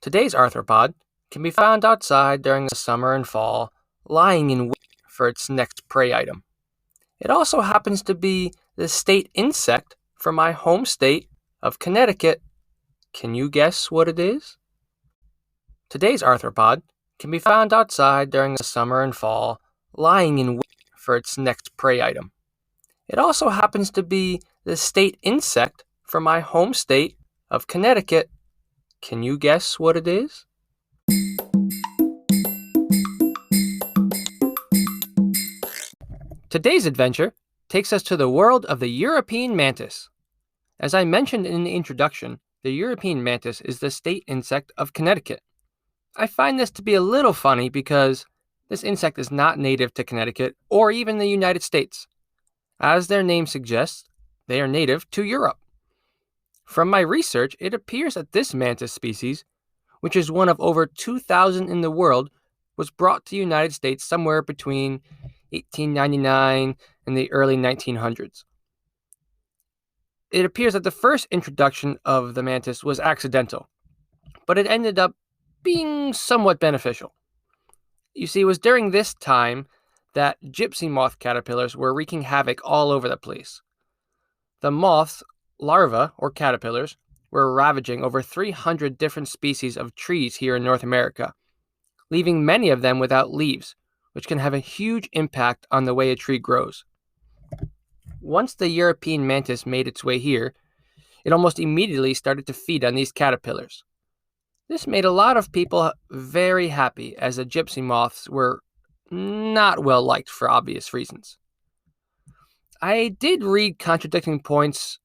Today's arthropod can be found outside during the summer and fall, lying in wait for its next prey item. It also happens to be the state insect for my home state of Connecticut. Can you guess what it is? Today's arthropod can be found outside during the summer and fall, lying in wait for its next prey item. It also happens to be the state insect for my home state of Connecticut. Can you guess what it is? Today's adventure takes us to the world of the European mantis. As I mentioned in the introduction, the European mantis is the state insect of Connecticut. I find this to be a little funny because this insect is not native to Connecticut or even the United States. As their name suggests, they are native to Europe. From my research, it appears that this mantis species, which is one of over 2,000 in the world, was brought to the United States somewhere between 1899 and the early 1900s. It appears that the first introduction of the mantis was accidental, but it ended up being somewhat beneficial. You see, it was during this time that gypsy moth caterpillars were wreaking havoc all over the place. The moth's larvae, or caterpillars, were ravaging over 300 different species of trees here in North America, leaving many of them without leaves, which can have a huge impact on the way a tree grows. Once the European mantis made its way here, it almost immediately started to feed on these caterpillars. This made a lot of people very happy, as the gypsy moths were not well liked for obvious reasons. I did read contradicting points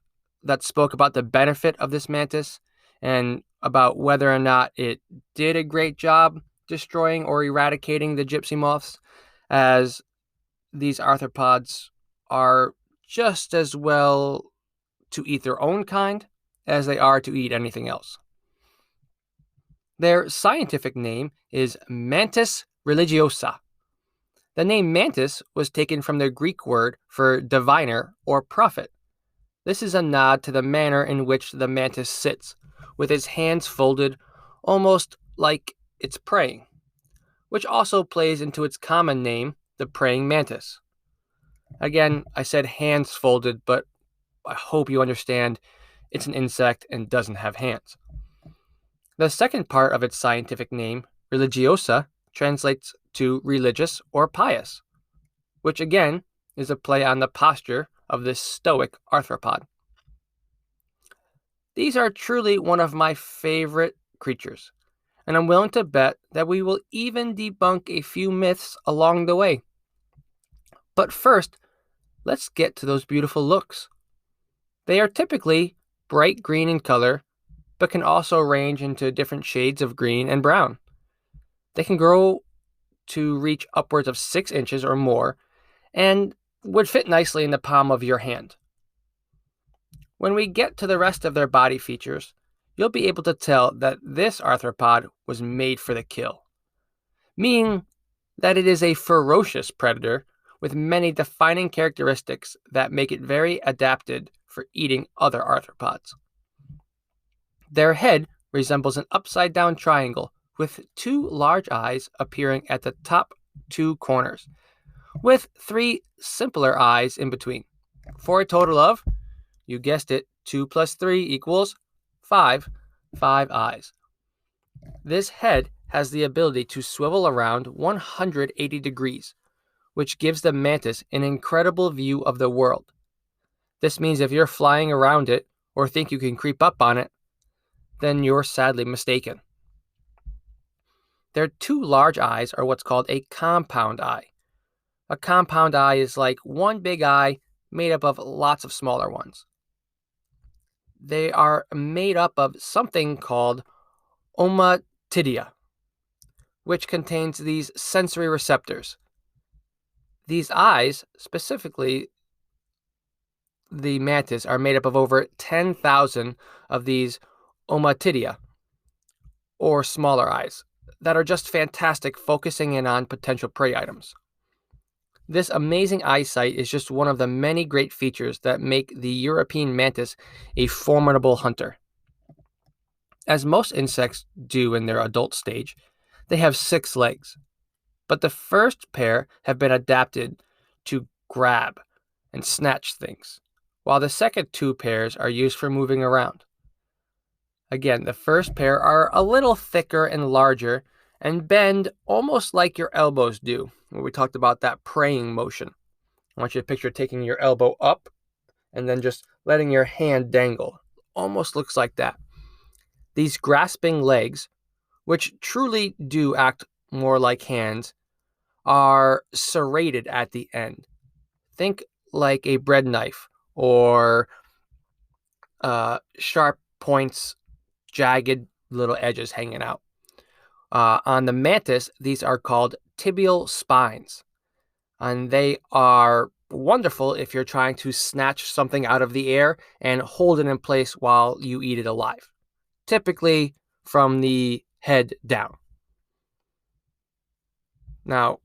that spoke about the benefit of this mantis and about whether or not it did a great job destroying or eradicating the gypsy moths, as these arthropods are just as well to eat their own kind as they are to eat anything else. Their scientific name is Mantis religiosa. The name mantis was taken from the Greek word for diviner or prophet. This is a nod to the manner in which the mantis sits, with its hands folded almost like it's praying, which also plays into its common name, the praying mantis. Again, I said hands folded, but I hope you understand it's an insect and doesn't have hands. The second part of its scientific name, religiosa, translates to religious or pious, which again is a play on the posture of this stoic arthropod. These are truly one of my favorite creatures, and I'm willing to bet that we will even debunk a few myths along the way. But first, let's get to those beautiful looks. They are typically bright green in color, but can also range into different shades of green and brown. They can grow to reach upwards of 6 inches or more, and would fit nicely in the palm of your hand. When we get to the rest of their body features, you'll be able to tell that this arthropod was made for the kill, meaning that it is a ferocious predator with many defining characteristics that make it very adapted for eating other arthropods. Their head resembles an upside-down triangle with 2 large eyes appearing at the top 2 corners, with 3 simpler eyes in between, for a total of, you guessed it, 2 plus 3 equals 5 eyes. This head has the ability to swivel around 180 degrees, which gives the mantis an incredible view of the world. This means if you're flying around it or think you can creep up on it, then you're sadly mistaken. Their 2 large eyes are what's called a compound eye. A compound eye is like one big eye made up of lots of smaller ones. They are made up of something called ommatidia, which contains these sensory receptors. These eyes, specifically the mantis, are made up of over 10,000 of these ommatidia, or smaller eyes, that are just fantastic focusing in on potential prey items. This amazing eyesight is just one of the many great features that make the European mantis a formidable hunter. As most insects do in their adult stage, they have 6 legs, but the first pair have been adapted to grab and snatch things, while the second 2 pairs are used for moving around. Again, the first pair are a little thicker and larger and bend almost like your elbows do, when we talked about that praying motion. I want you to picture taking your elbow up and then just letting your hand dangle. Almost looks like that. These grasping legs, which truly do act more like hands, are serrated at the end. Think like a bread knife or sharp points, jagged little edges hanging out. On the mantis, these are called tibial spines, and they are wonderful if you're trying to snatch something out of the air and hold it in place while you eat it alive, typically from the head down. Now,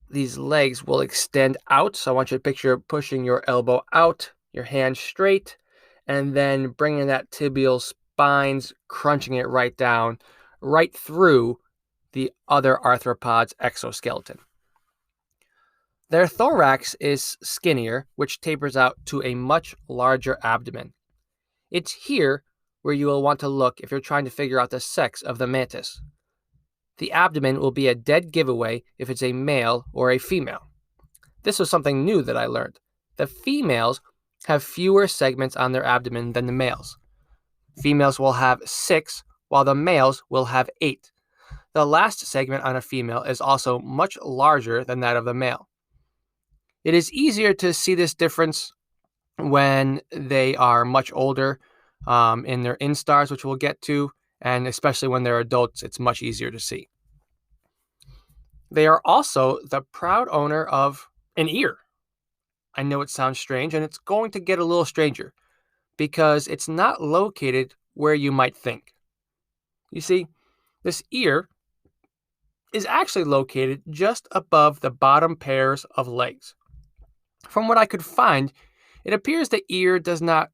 these legs will extend out, so I want you to picture pushing your elbow out, your hand straight, and then bringing that tibial spines, crunching it right down, right through the other arthropod's exoskeleton. Their thorax is skinnier, which tapers out to a much larger abdomen. It's here where you will want to look if you're trying to figure out the sex of the mantis. The abdomen will be a dead giveaway if it's a male or a female. This was something new that I learned. The females have fewer segments on their abdomen than the males. Females will have 6, while the males will have 8. The last segment on a female is also much larger than that of the male. It is easier to see this difference when they are much older in their instars, which we'll get to, and especially when they're adults, it's much easier to see. They are also the proud owner of an ear. I know it sounds strange, and it's going to get a little stranger because it's not located where you might think. You see, this ear is actually located just above the bottom pairs of legs. From what I could find, it appears the ear does not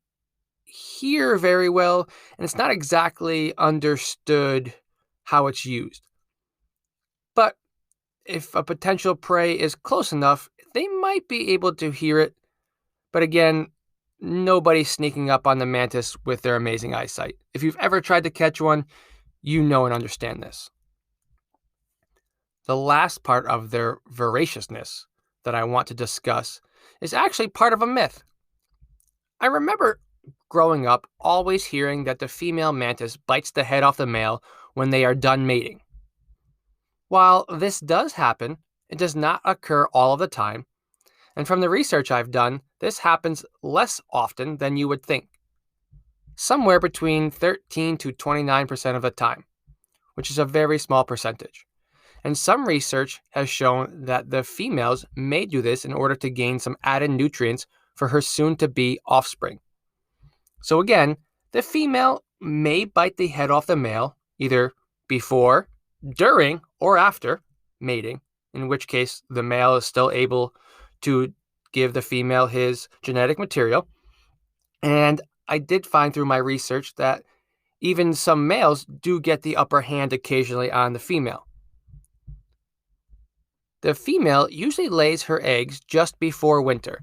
hear very well, and it's not exactly understood how it's used. But if a potential prey is close enough, they might be able to hear it. But again, nobody's sneaking up on the mantis with their amazing eyesight. If you've ever tried to catch one, you know and understand this. The last part of their voraciousness that I want to discuss is actually part of a myth. I remember growing up always hearing that the female mantis bites the head off the male when they are done mating. While this does happen, it does not occur all of the time, and from the research I've done, this happens less often than you would think. Somewhere between 13 to 29% of the time, which is a very small percentage. And some research has shown that the females may do this in order to gain some added nutrients for her soon-to-be offspring. So again, the female may bite the head off the male either before, during, or after mating, in which case the male is still able to give the female his genetic material. And I did find through my research that even some males do get the upper hand occasionally on the female. The female usually lays her eggs just before winter.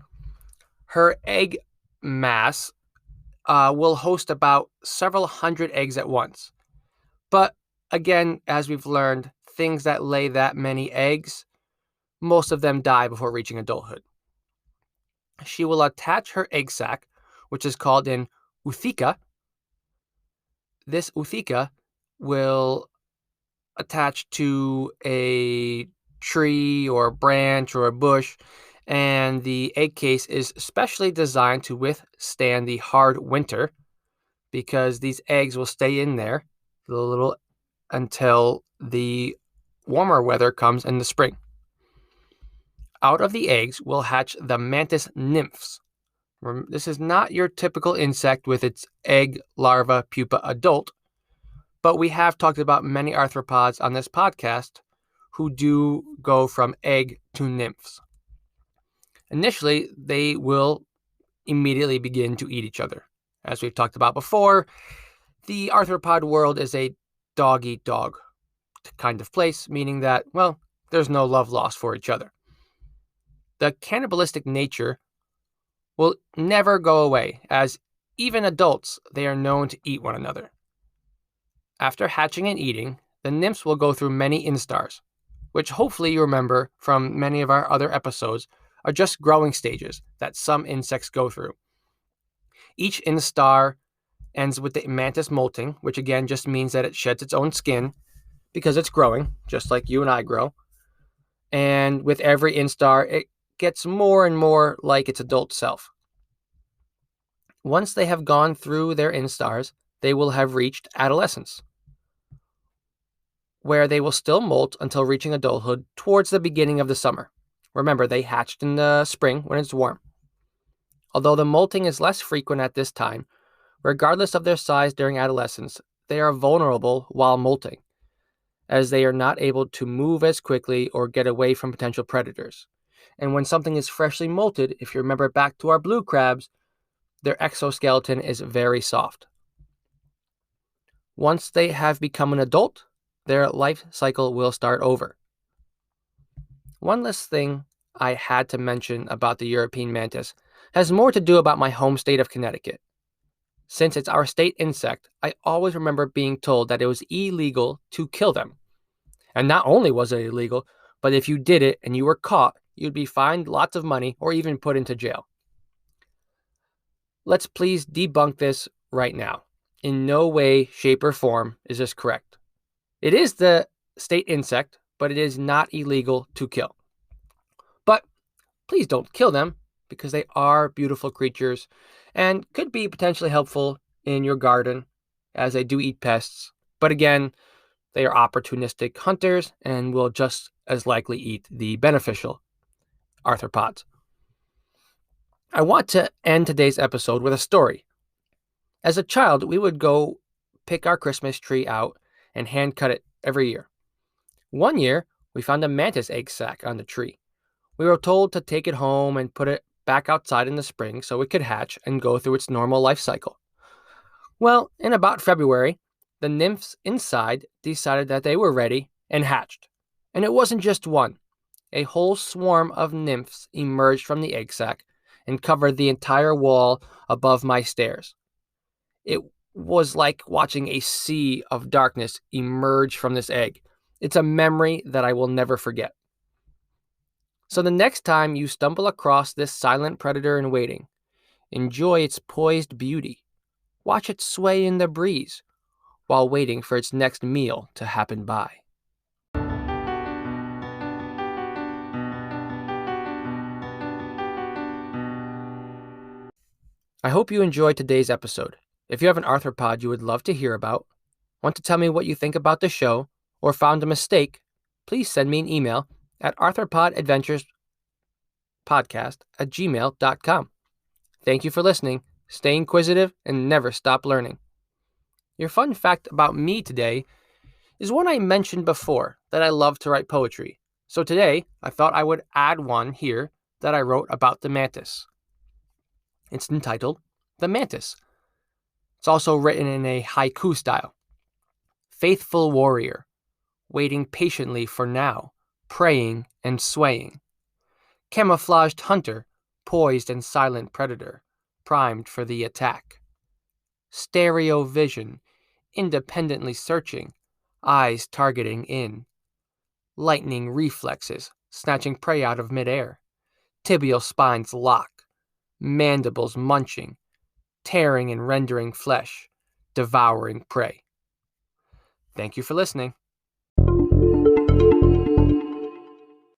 Her egg mass will host about several hundred eggs at once. But again, as we've learned, things that lay that many eggs, most of them die before reaching adulthood. She will attach her egg sac, which is called an ootheca. This ootheca will attach to a tree or a branch or a bush, and the egg case is specially designed to withstand the hard winter because these eggs will stay in there until the warmer weather comes in the spring. Out of the eggs will hatch the mantis nymphs. This is not your typical insect with its egg, larva, pupa, adult, but we have talked about many arthropods on this podcast who do go from egg to nymphs. Initially, they will immediately begin to eat each other. As we've talked about before, The arthropod world is a dog-eat-dog kind of place, meaning that, well, there's no love lost for each other. The cannibalistic nature will never go away, as even adults, they are known to eat one another. After hatching and eating, the nymphs will go through many instars, which hopefully you remember from many of our other episodes are just growing stages that some insects go through. Each instar ends with the mantis molting, which again just means that it sheds its own skin because it's growing, just like you and I grow. And with every instar, it gets more and more like its adult self. Once they have gone through their instars, they will have reached adolescence, where they will still molt until reaching adulthood towards the beginning of the summer. Remember, they hatched in the spring when it's warm. Although the molting is less frequent at this time, regardless of their size during adolescence, they are vulnerable while molting, as they are not able to move as quickly or get away from potential predators. And when something is freshly molted, if you remember back to our blue crabs, their exoskeleton is very soft. Once they have become an adult, their life cycle will start over. One last thing I had to mention about the European mantis has more to do about my home state of Connecticut. Since it's our state insect, I always remember being told that it was illegal to kill them. And not only was it illegal, but if you did it and you were caught, you'd be fined lots of money or even put into jail. Let's please debunk this right now. In no way, shape, or form is this correct. It is the state insect, but it is not illegal to kill. But please don't kill them because they are beautiful creatures and could be potentially helpful in your garden as they do eat pests. But again, they are opportunistic hunters and will just as likely eat the beneficial arthropods. I want to end today's episode with a story. As a child, we would go pick our Christmas tree out and hand cut it every year. One year, we found a mantis egg sac on the tree. We were told to take it home and put it back outside in the spring so it could hatch and go through its normal life cycle. Well, in about February, the nymphs inside decided that they were ready and hatched. And it wasn't just one. A whole swarm of nymphs emerged from the egg sac and covered the entire wall above my stairs. It was like watching a sea of darkness emerge from this egg. It's a memory that I will never forget. So the next time you stumble across this silent predator in waiting, enjoy its poised beauty. Watch it sway in the breeze while waiting for its next meal to happen by. I hope you enjoyed today's episode. If you have an arthropod you would love to hear about, want to tell me what you think about the show, or found a mistake, please send me an email at arthropodadventurespodcast@gmail.com. Thank you for listening, stay inquisitive, and never stop learning. Your fun fact about me today is one I mentioned before, that I love to write poetry. So today, I thought I would add one here that I wrote about the mantis. It's entitled The Mantis. It's also written in a haiku style. Faithful warrior, waiting patiently for now, praying and swaying. Camouflaged hunter, poised and silent predator, primed for the attack. Stereo vision, independently searching, eyes targeting in. Lightning reflexes, snatching prey out of midair. Tibial spines lock, mandibles munching, tearing and rendering flesh, devouring prey. Thank you for listening.